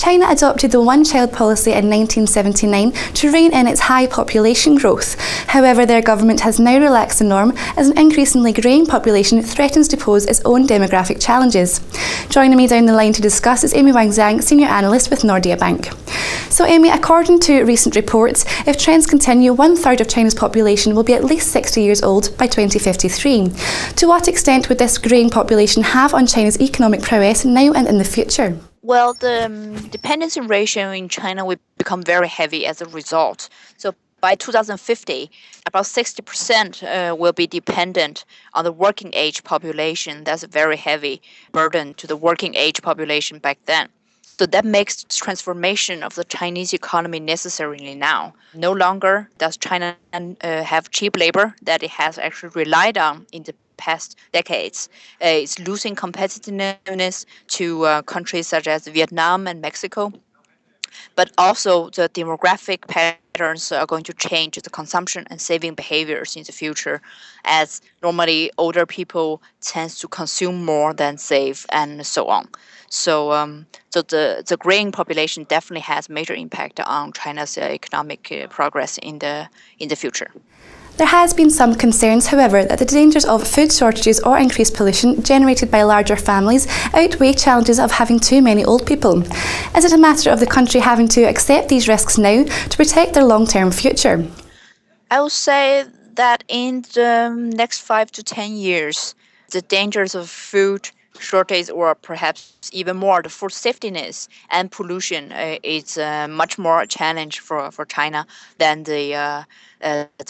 China adopted the one-child policy in 1979 to rein in its high population growth. However, their government has now relaxed the norm as an increasingly greying population threatens to pose its own demographic challenges. Joining me down the line to discuss is Yuan Zhang, Senior Analyst with Nordea Bank. So Amy, according to recent reports, if trends continue, 1/3 of China's population will be at least 60 years old by 2053. To what extent would this greying population have on China's economic prowess now and in the future? Well, the dependency ratio in China will become very heavy as a result. So by 2050, about 60% will be dependent on the working age population. That's a very heavy burden to the working age population back then. So that makes transformation of the Chinese economy necessarily now. No longer does China have cheap labor that it has actually relied on in the past decades. It's losing competitiveness to countries such as Vietnam and Mexico. But also the demographic patterns are going to change the consumption and saving behaviors in the future, as normally older people tend to consume more than save and so on. So the greying population definitely has major impact on China's economic progress in the future. There has been some concerns, however, that the dangers of food shortages or increased pollution generated by larger families outweigh challenges of having too many old people. Is it a matter of the country having to accept these risks now to protect their long-term future? I would say that in the next 5 to 10 years, the dangers of food shortage, or perhaps even more, the food safetyness and pollution is much more a challenge for China than the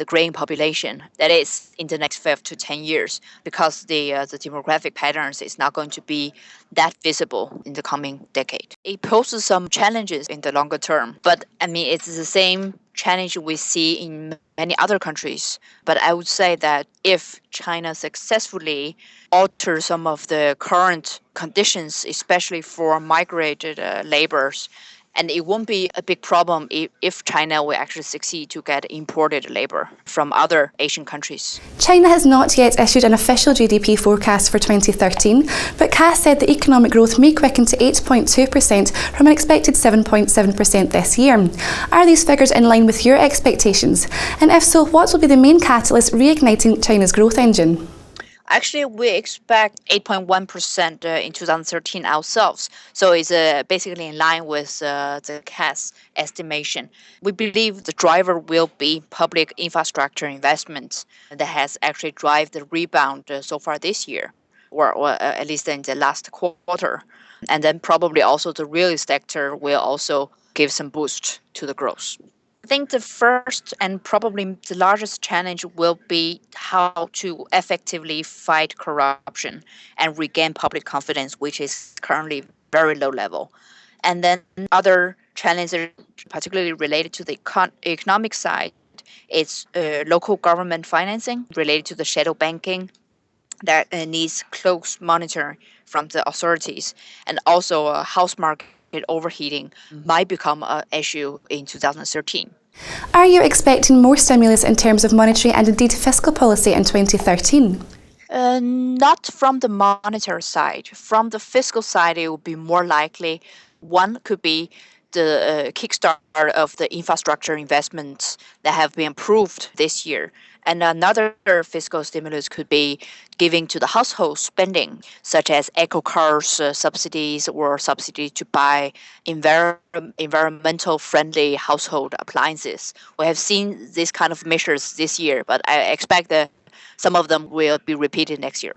greying population. That is in the next 5 to 10 years, because the demographic patterns is not going to be that visible in the coming decade. It poses some challenges in the longer term, but I mean it's the same challenge we see in many other countries. But I would say that if China successfully alters some of the current conditions, especially for migrated laborers, and it won't be a big problem if China will actually succeed to get imported labor from other Asian countries. China has not yet issued an official GDP forecast for 2013, but Cass said the economic growth may quicken to 8.2% from an expected 7.7% this year. Are these figures in line with your expectations? And if so, what will be the main catalyst reigniting China's growth engine? Actually, we expect 8.1% in 2013 ourselves. So it's basically in line with the Cass estimation. We believe the driver will be public infrastructure investments that has actually driven the rebound so far this year, or at least in the last quarter. And then probably also the real estate sector will also give some boost to the growth. I think the first and probably the largest challenge will be how to effectively fight corruption and regain public confidence, which is currently very low level. And then other challenges, particularly related to the economic side, it's local government financing related to the shadow banking that needs close monitoring from the authorities, and also house market overheating might become an issue in 2013. Are you expecting more stimulus in terms of monetary and indeed fiscal policy in 2013? Not from the monetary side. From the fiscal side, it would be more likely. One could be the kickstart of the infrastructure investments that have been approved this year. And another fiscal stimulus could be giving to the household spending, such as eco cars subsidies or subsidies to buy environmental friendly household appliances. We have seen these kind of measures this year, but I expect that some of them will be repeated next year.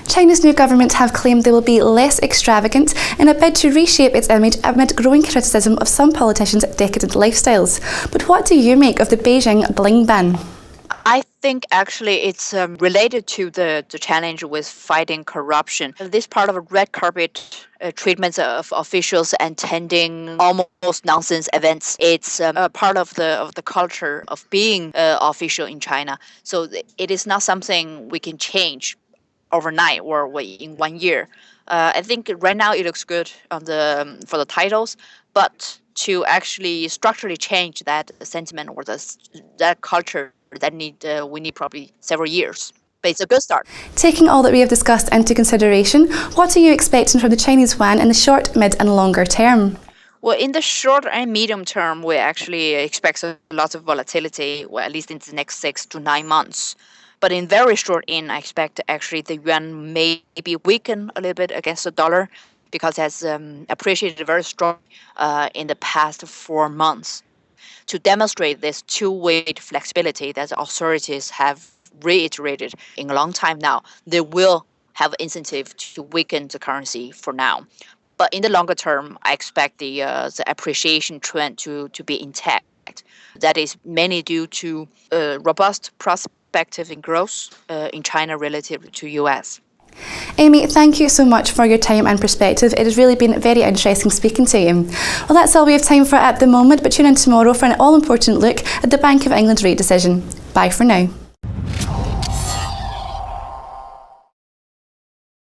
China's new government have claimed they will be less extravagant in a bid to reshape its image amid growing criticism of some politicians' decadent lifestyles. But what do you make of the Beijing bling ban? I think actually it's related to the challenge with fighting corruption. This part of a red carpet treatments of officials attending almost nonsense events. It's a part of the culture of being official in China. So it is not something we can change overnight or in 1 year. I think right now it looks good on for the titles, but to actually structurally change that sentiment or that culture, we need probably several years. But it's a good start. Taking all that we have discussed into consideration, what are you expecting from the Chinese yuan in the short, mid and longer term? Well, in the short and medium term, we actually expect a lot of volatility, well, at least in the next 6 to 9 months. But in very short in, I expect actually the yuan may be weaken a little bit against the dollar because it has appreciated very strong in the past 4 months. To demonstrate this two-way flexibility that the authorities have reiterated in a long time now, they will have incentive to weaken the currency for now. But in the longer term, I expect the appreciation trend to be intact. That is mainly due to robust perspective in growth in China relative to US. Amy, thank you so much for your time and perspective. It has really been very interesting speaking to you. Well, that's all we have time for at the moment, but tune in tomorrow for an all-important look at the Bank of England rate decision. Bye for now.